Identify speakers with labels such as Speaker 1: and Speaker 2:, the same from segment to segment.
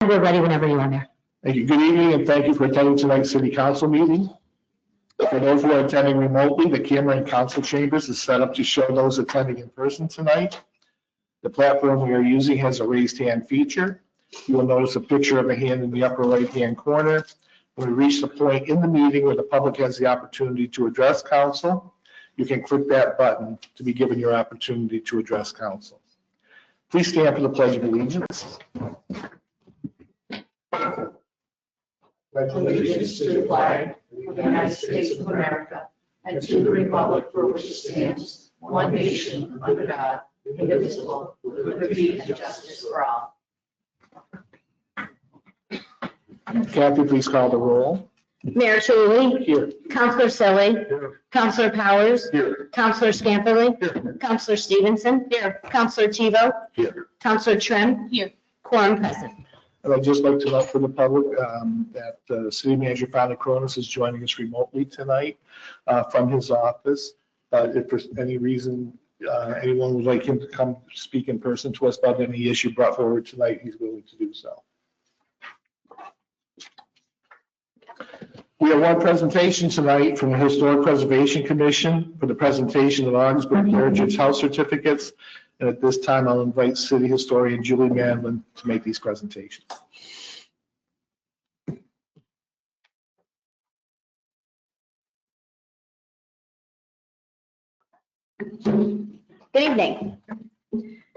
Speaker 1: We're ready whenever you are there.
Speaker 2: Thank you. Good evening, and thank you for attending tonight's city council meeting. For those who are attending remotely, the camera in council chambers is set up to show those attending in person tonight. The platform we are using has a raised hand feature. You will notice a picture of a hand in the upper right-hand corner. When we reach the point in the meeting where the public has the opportunity to address council, you can click that button to be given your opportunity to address council. Please stand for the Pledge of Allegiance.
Speaker 3: Allegiance to the flag of the United States of America and to the republic for which it stands, one nation, under God, indivisible, with liberty and justice for all.
Speaker 2: Kathy, please call the roll.
Speaker 1: Mayor Tulley,
Speaker 2: Here.
Speaker 1: Councilor Selly,
Speaker 2: Here.
Speaker 1: Councilor Powers,
Speaker 2: Here.
Speaker 1: Councilor Scamperly,
Speaker 2: Here.
Speaker 1: Councilor Stevenson, Councilor Tebow,
Speaker 2: Here.
Speaker 1: Councilor Trim, quorum present.
Speaker 2: And I'd just like to note for the public that City Manager Fonda Cronus is joining us remotely tonight from his office. If for any reason anyone would like him to come speak in person to us about any issue brought forward tonight, he's willing to do so. We have one presentation tonight from the Historic Preservation Commission for the presentation of Augsburg Heritage House certificates. And at this time, I'll invite City Historian Julie Manlin to make these presentations.
Speaker 4: Good evening.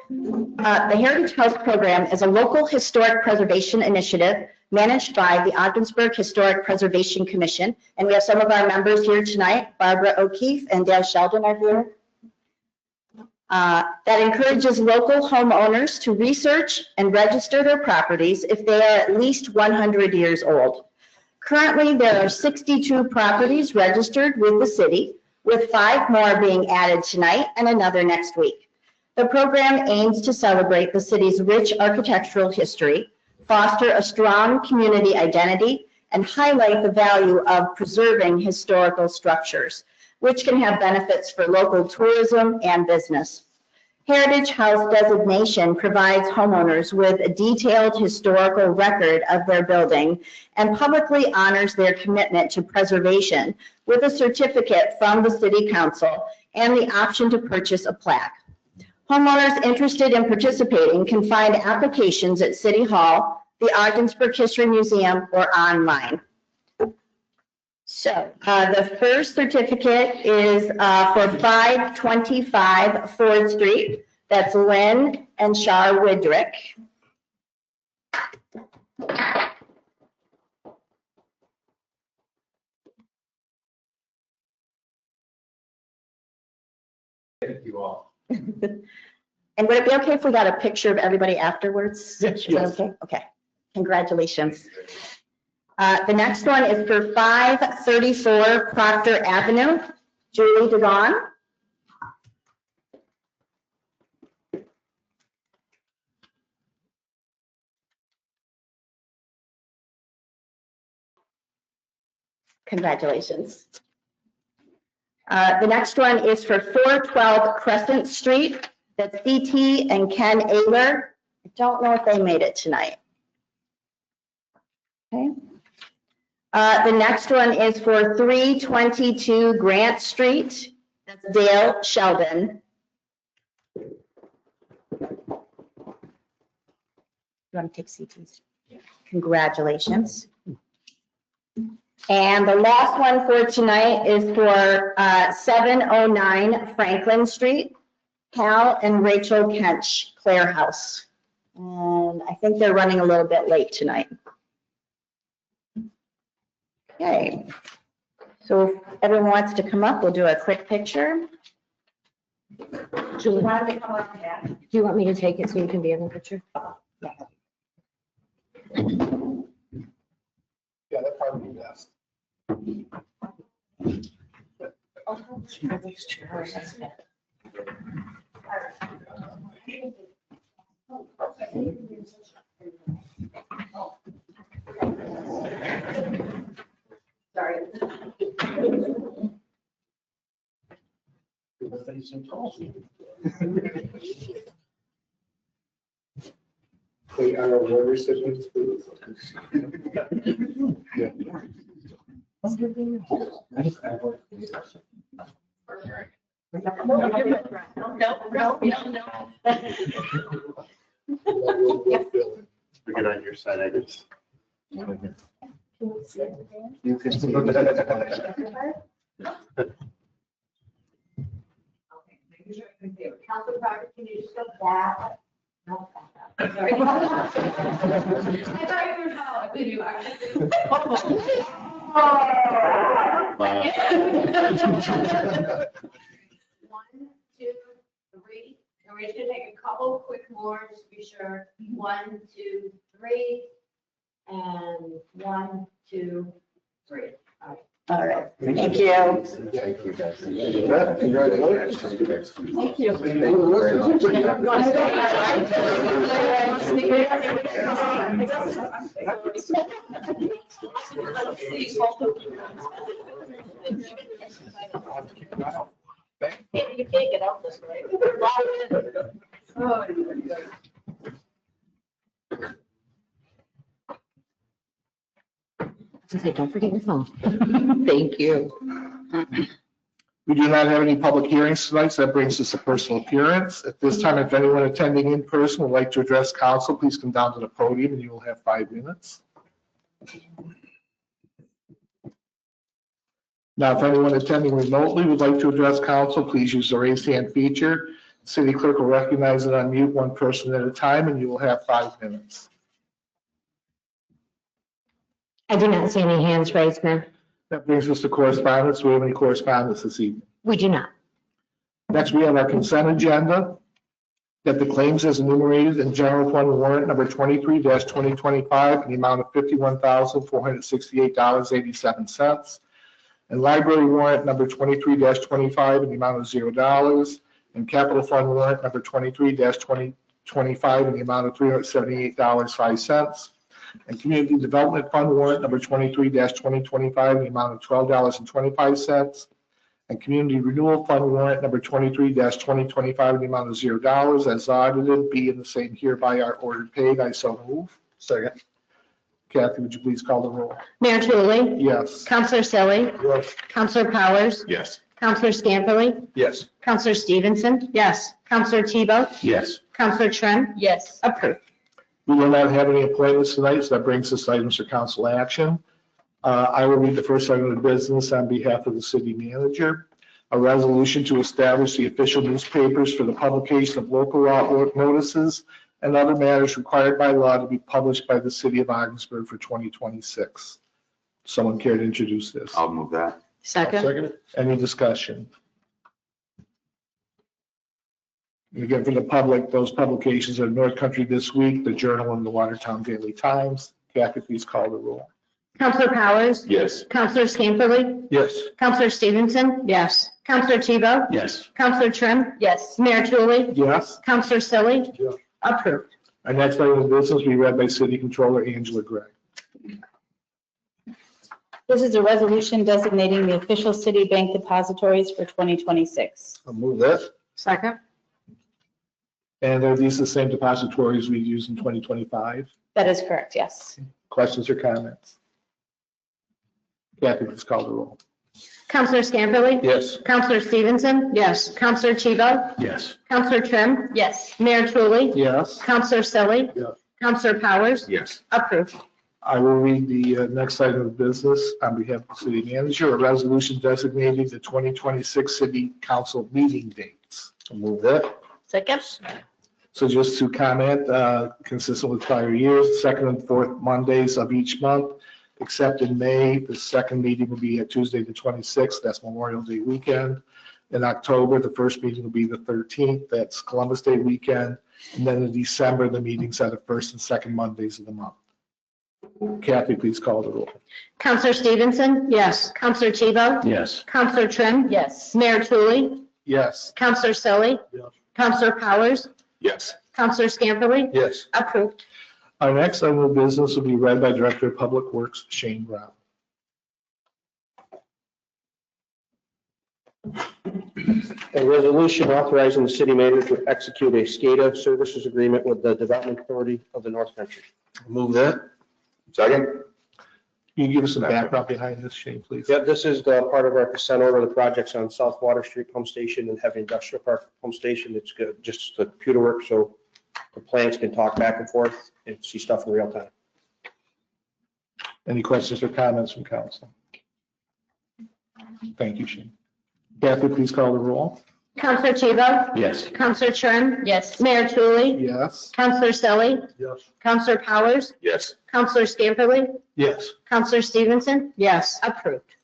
Speaker 4: The Heritage House Program is a local historic preservation initiative managed by the Ogdensburg Historic Preservation Commission. And we have some of our members here tonight. Barbara O'Keefe and Dale Sheldon are here. That encourages local homeowners to research and register their properties if they are at least 100 years old. Currently, there are 62 properties registered with the city, with 5 more being added tonight and another next week. The program aims to celebrate the city's rich architectural history, foster a strong community identity, and highlight the value of preserving historical structures, which can have benefits for local tourism and business. Heritage House designation provides homeowners with a detailed historical record of their building and publicly honors their commitment to preservation with a certificate from the City Council and the option to purchase a plaque. Homeowners interested in participating can find applications at City Hall, the Ogdensburg History Museum, or online. So the first certificate is for 525 Ford Street. That's Lynn and Char Widrick.
Speaker 2: Thank you all.
Speaker 4: And would it be okay if we got a picture of everybody afterwards?
Speaker 2: Yes,
Speaker 4: Is that okay? Okay. Congratulations. The next one is for 534 Proctor Avenue, Julie DeGon. Congratulations. The next one is for 412 Crescent Street. That's CT and Ken Ayler. I don't know if they made it tonight. Okay. The next one is for 322 Grant Street. That's Dale Sheldon. You want to take CTs? Congratulations. And the last one for tonight is for 709 Franklin Street, Cal and Rachel Kench, Clare House. And I think they're running a little bit late tonight. Okay, so if everyone wants to come up, we'll do a quick picture.
Speaker 1: Julie,
Speaker 4: Why don't they come up back?
Speaker 1: do you want me to take it so you can be in the picture?
Speaker 2: Yeah, that probably be best.
Speaker 4: Sorry.
Speaker 2: They are award recipients, please. Yeah.
Speaker 5: We get on your side, I guess.
Speaker 2: You can see.
Speaker 3: Council Parker, can you just go back? No, back up. Sorry. I thought you were how good you are. 1, 2, 3. And we're just gonna take a couple quick more just to be sure. 1, 2, 3. And 1, 2, 3.
Speaker 4: All right, thank you.
Speaker 5: Thank you, guys.
Speaker 2: Congratulations.
Speaker 4: Thank you. You can't get out this way.
Speaker 1: Say, don't forget your phone. Thank you.
Speaker 2: We do not have any public hearings tonight, so that brings us to personal appearance. At this time, if anyone attending in person would like to address council, please come down to the podium and you will have 5 minutes. Now, if anyone attending remotely would like to address council, please use the raise hand feature. City clerk will recognize and unmute one person at a time and you will have 5 minutes.
Speaker 1: I do not see any hands raised, Mayor.
Speaker 2: That brings us to correspondence. Do we have any correspondence this evening?
Speaker 1: We do not.
Speaker 2: Next, we have our consent agenda. That the claims as enumerated in general fund warrant number 23-2025 in the amount of $51,468.87. And library warrant number 23-25 in the amount of $0. And capital fund warrant number 23-2025 in the amount of $378.05. And community development fund warrant number 23-2025 in the amount of $12.25. And community renewal fund warrant number 23-2025 in the amount of $0 as audited, be in the same hereby are ordered paid. I so move.
Speaker 5: Second.
Speaker 2: Kathy, would you please call the roll?
Speaker 1: Mayor Tulley,
Speaker 2: Yes.
Speaker 1: Counselor Selly,
Speaker 2: Yes.
Speaker 1: Counselor Powers,
Speaker 5: Yes.
Speaker 1: Counselor Scamperly,
Speaker 5: Yes.
Speaker 1: Counselor Stevenson. Yes. Counselor Tebow,
Speaker 5: Yes.
Speaker 1: Counselor Trim,
Speaker 4: Yes.
Speaker 1: approved.
Speaker 2: We will not have any appointments tonight, so that brings us to items for council action. I will read the first item of business on behalf of the city manager. A resolution to establish the official newspapers for the publication of local law notices and other matters required by law to be published by the city of Ogdensburg for 2026. Someone care to introduce this?
Speaker 5: I'll move that.
Speaker 1: Second.
Speaker 2: Any discussion? And again, for the public, those publications are North Country This Week, the Journal, and the Watertown Daily Times. Kathy, please call the roll.
Speaker 1: Counselor Powers,
Speaker 5: Yes.
Speaker 1: Counselor Scamperly,
Speaker 2: Yes.
Speaker 1: Counselor Stevenson. Yes. Counselor Tebow,
Speaker 5: Yes.
Speaker 1: Counselor Trim,
Speaker 4: Yes.
Speaker 1: Mayor Tulley,
Speaker 2: Yes.
Speaker 1: Counselor Selly,
Speaker 2: Yes.
Speaker 1: approved.
Speaker 2: Our next item of business will be read by City Controller Angela Gregg.
Speaker 6: This is a resolution designating the official city bank depositories for 2026.
Speaker 2: I'll move that.
Speaker 1: Second.
Speaker 2: And are these the same depositories we used in 2025?
Speaker 6: That is correct, yes.
Speaker 2: Questions or comments? Kathy, please call the roll.
Speaker 1: Counselor Scamperly,
Speaker 2: Yes.
Speaker 1: Counselor Stevenson. Yes. Counselor Tebow,
Speaker 5: Yes.
Speaker 1: Counselor Trim,
Speaker 6: Yes.
Speaker 1: Mayor Tulley,
Speaker 2: Yes.
Speaker 1: Counselor Selly,
Speaker 2: Yes.
Speaker 1: Counselor Powers,
Speaker 5: Yes.
Speaker 1: approved.
Speaker 2: I will read the next item of business on behalf of the city manager, a resolution designating the 2026 city council meeting dates. I'll move that.
Speaker 4: Second.
Speaker 2: So just to comment, consistent with prior years, second and fourth Mondays of each month, except in May, the second meeting will be at Tuesday, the 26th, that's Memorial Day weekend. In October, the first meeting will be the 13th, that's Columbus Day weekend. And then in December, the meetings are the first and second Mondays of the month. Kathy, please call the roll.
Speaker 1: Counselor Stevenson. Yes. Counselor Tebow,
Speaker 5: Yes.
Speaker 1: Counselor Trim,
Speaker 6: Yes.
Speaker 1: Mayor Tulley,
Speaker 2: Yes.
Speaker 1: Counselor Selly,
Speaker 2: Yes.
Speaker 1: Counselor Powers,
Speaker 5: Yes.
Speaker 1: Counselor Scamperly,
Speaker 2: Yes.
Speaker 1: approved.
Speaker 2: Our next item of business will be read by Director of Public Works, Shane Brown.
Speaker 7: A resolution authorizing the city manager to execute a SCADA services agreement with the Development Authority of the North Country.
Speaker 5: Move that. Second.
Speaker 2: Can you give us some background behind this, Shane, please?
Speaker 7: Yeah, this is the part of our consent order, the projects on South Water Street Pump Station and Heavy Industrial Park Pump Station. It's good, just the computer work, so the plants can talk back and forth and see stuff in real time.
Speaker 2: Any questions or comments from council? Thank you, Shane. Kathy, please call the roll.
Speaker 1: Counselor Tebow?
Speaker 5: Yes.
Speaker 1: Counselor Trim?
Speaker 6: Yes.
Speaker 1: Mayor Tulley?
Speaker 2: Yes.
Speaker 1: Counselor Selly?
Speaker 5: Yes.
Speaker 1: Counselor Powers?
Speaker 5: Yes.
Speaker 1: Counselor Scamperly?
Speaker 2: Yes.
Speaker 1: Counselor Stevenson?
Speaker 6: Yes.
Speaker 1: Approved.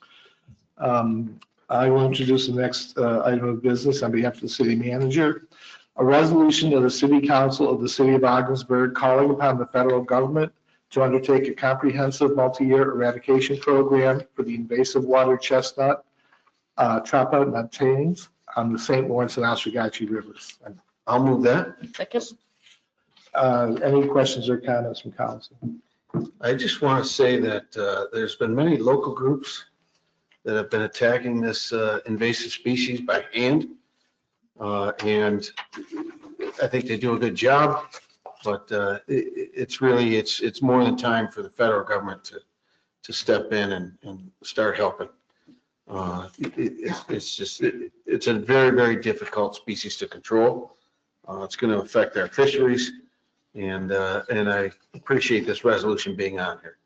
Speaker 2: I will introduce the next item of business on behalf of the city manager. A resolution of the city council of the city of Ogdensburg calling upon the federal government to undertake a comprehensive multi-year eradication program for the invasive water chestnut, Trapa nutans on the St. Lawrence and Oswegatchie rivers.
Speaker 5: I'll move that.
Speaker 1: Second.
Speaker 2: Any questions or comments from council?
Speaker 8: I just want to say that there's been many local groups that have been attacking this invasive species by hand. And I think they do a good job, but it's really, it's more than time for the federal government to step in and start helping. It's a very, very difficult species to control. It's going to affect our fisheries. And I appreciate this resolution being on here.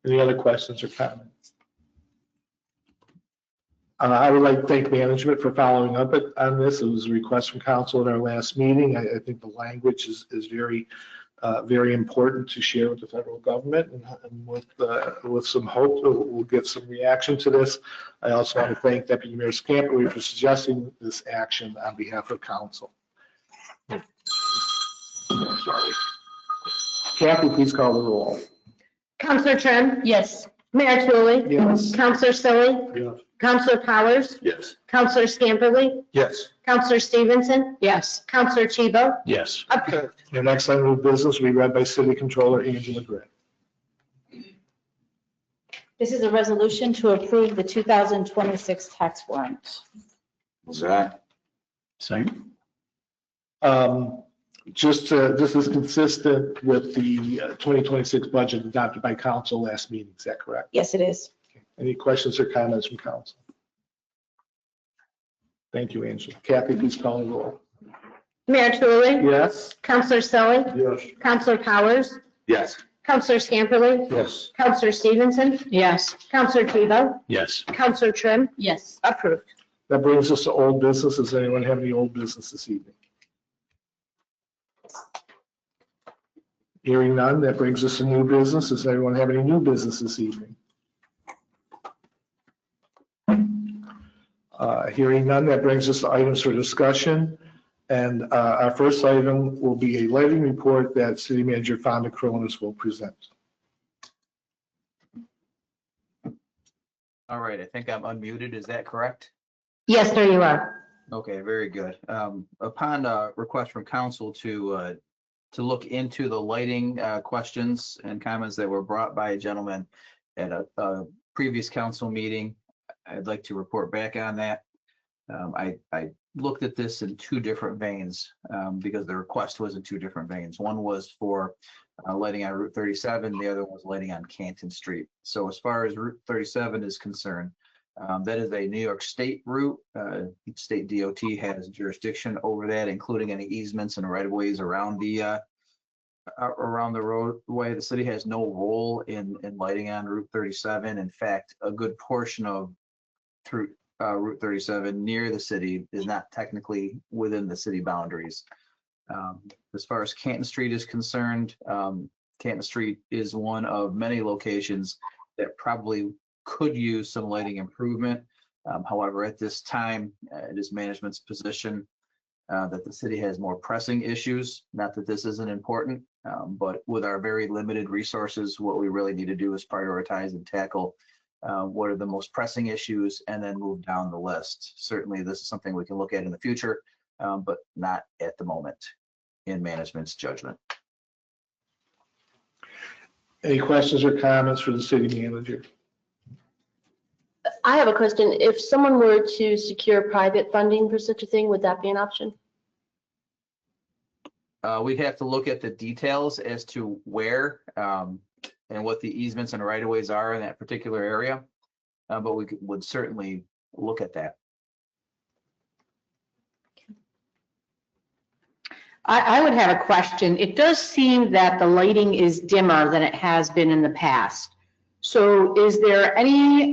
Speaker 2: Any other questions or comments? I would like to thank management for following up on this. It was a request from council at our last meeting. I think the language is very, very important to share with the federal government, and with some hope that we'll get some reaction to this. I also want to thank Deputy Mayor Scamperly for suggesting this action on behalf of council. Sorry. Kathy, please call the roll.
Speaker 1: Counselor Trim?
Speaker 6: Yes.
Speaker 1: Mayor Tulley?
Speaker 2: Yes.
Speaker 1: Counselor Selly?
Speaker 2: Yes.
Speaker 1: Counselor Powers?
Speaker 5: Yes.
Speaker 1: Counselor Scamperly?
Speaker 8: Yes.
Speaker 1: Counselor Stevenson?
Speaker 6: Yes.
Speaker 1: Counselor Tebow?
Speaker 5: Yes.
Speaker 1: Approved.
Speaker 2: Your next item of business will be read by City Controller Angela Gray.
Speaker 6: This is a resolution to approve the 2026 tax warrant.
Speaker 5: Zach. Second.
Speaker 2: This is consistent with the 2026 budget adopted by council last meeting. Is that correct?
Speaker 6: Yes, it is.
Speaker 2: Any questions or comments from council? Thank you, Angela. Kathy, please call the roll.
Speaker 1: Mayor Tulley?
Speaker 2: Yes.
Speaker 1: Counselor Selly?
Speaker 2: Yes.
Speaker 1: Counselor Powers?
Speaker 5: Yes.
Speaker 1: Counselor Scamperly?
Speaker 8: Yes.
Speaker 1: Counselor Stevenson?
Speaker 6: Yes.
Speaker 1: Counselor Tebow?
Speaker 5: Yes.
Speaker 1: Counselor Trim?
Speaker 6: Yes.
Speaker 1: Approved.
Speaker 2: That brings us to old business. Does anyone have any old business this evening? Hearing none, that brings us to new business. Does anyone have any new business this evening? Hearing none, that brings us to items for discussion. And our first item will be a lighting report that City Manager Fonda Coronas will present.
Speaker 9: All right, I think I'm unmuted. Is that correct?
Speaker 1: Yes, sir, you are.
Speaker 9: Okay, very good. Upon request from council to look into the lighting questions and comments that were brought by a gentleman at a previous council meeting, I'd like to report back on that. I looked at this in two different veins because the request was in two different veins. One was for lighting on Route 37, the other was lighting on Canton Street. So as far as Route 37 is concerned, that is a New York State route. State DOT has jurisdiction over that, including any easements and right-of-ways around the roadway. The city has no role in lighting on Route 37. In fact, a good portion of Route 37 near the city is not technically within the city boundaries. As far as Canton Street is concerned, Canton Street is one of many locations that probably could use some lighting improvement. However, at this time, it is management's position that the city has more pressing issues. Not that this isn't important, but with our very limited resources, what we really need to do is prioritize and tackle what are the most pressing issues and then move down the list. Certainly, this is something we can look at in the future, but not at the moment in management's judgment.
Speaker 2: Any questions or comments for the city manager?
Speaker 10: I have a question. If someone were to secure private funding for such a thing, would that be an option?
Speaker 9: We'd have to look at the details as to where, and what the easements and right of ways are in that particular area. But would certainly look at that.
Speaker 1: I would have a question. It does seem that the lighting is dimmer than it has been in the past. So is there any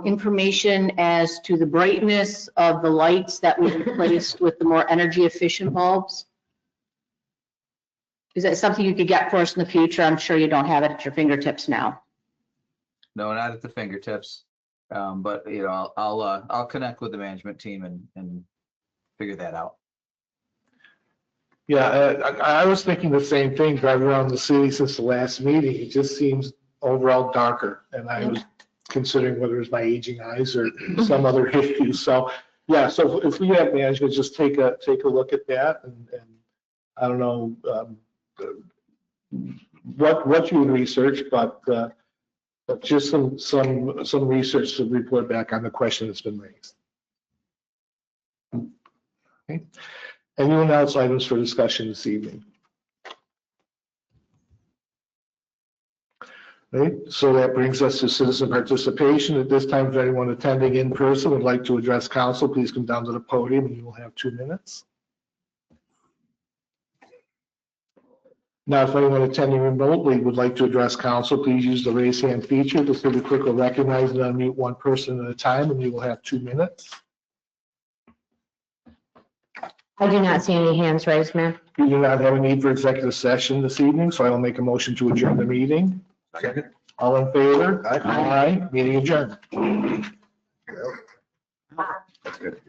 Speaker 1: information as to the brightness of the lights that we replaced with the more energy efficient bulbs? Is that something you could get for us in the future? I'm sure you don't have it at your fingertips now.
Speaker 9: No, not at the fingertips. But you know, I'll connect with the management team and figure that out.
Speaker 2: Yeah, I was thinking the same thing, driving around the city since the last meeting. It just seems overall darker. And I was considering whether it's my aging eyes or some other issue. So, yeah, so if we have management, just take a look at that. And I don't know what you would research, but just some research to report back on the question that's been raised. Okay. Anyone else items for discussion this evening? Okay, so that brings us to citizen participation. At this time, if anyone attending in person would like to address council, please come down to the podium and you will have 2 minutes. Now, if anyone attending remotely would like to address council, please use the raise hand feature. The city clerk will recognize and unmute one person at a time and you will have 2 minutes.
Speaker 1: I do not see any hands raised, Mayor.
Speaker 2: We do not have a need for executive session this evening, so I will make a motion to adjourn the meeting.
Speaker 8: Second.
Speaker 2: All in favor? Aye. Meeting adjourned.
Speaker 8: That's good.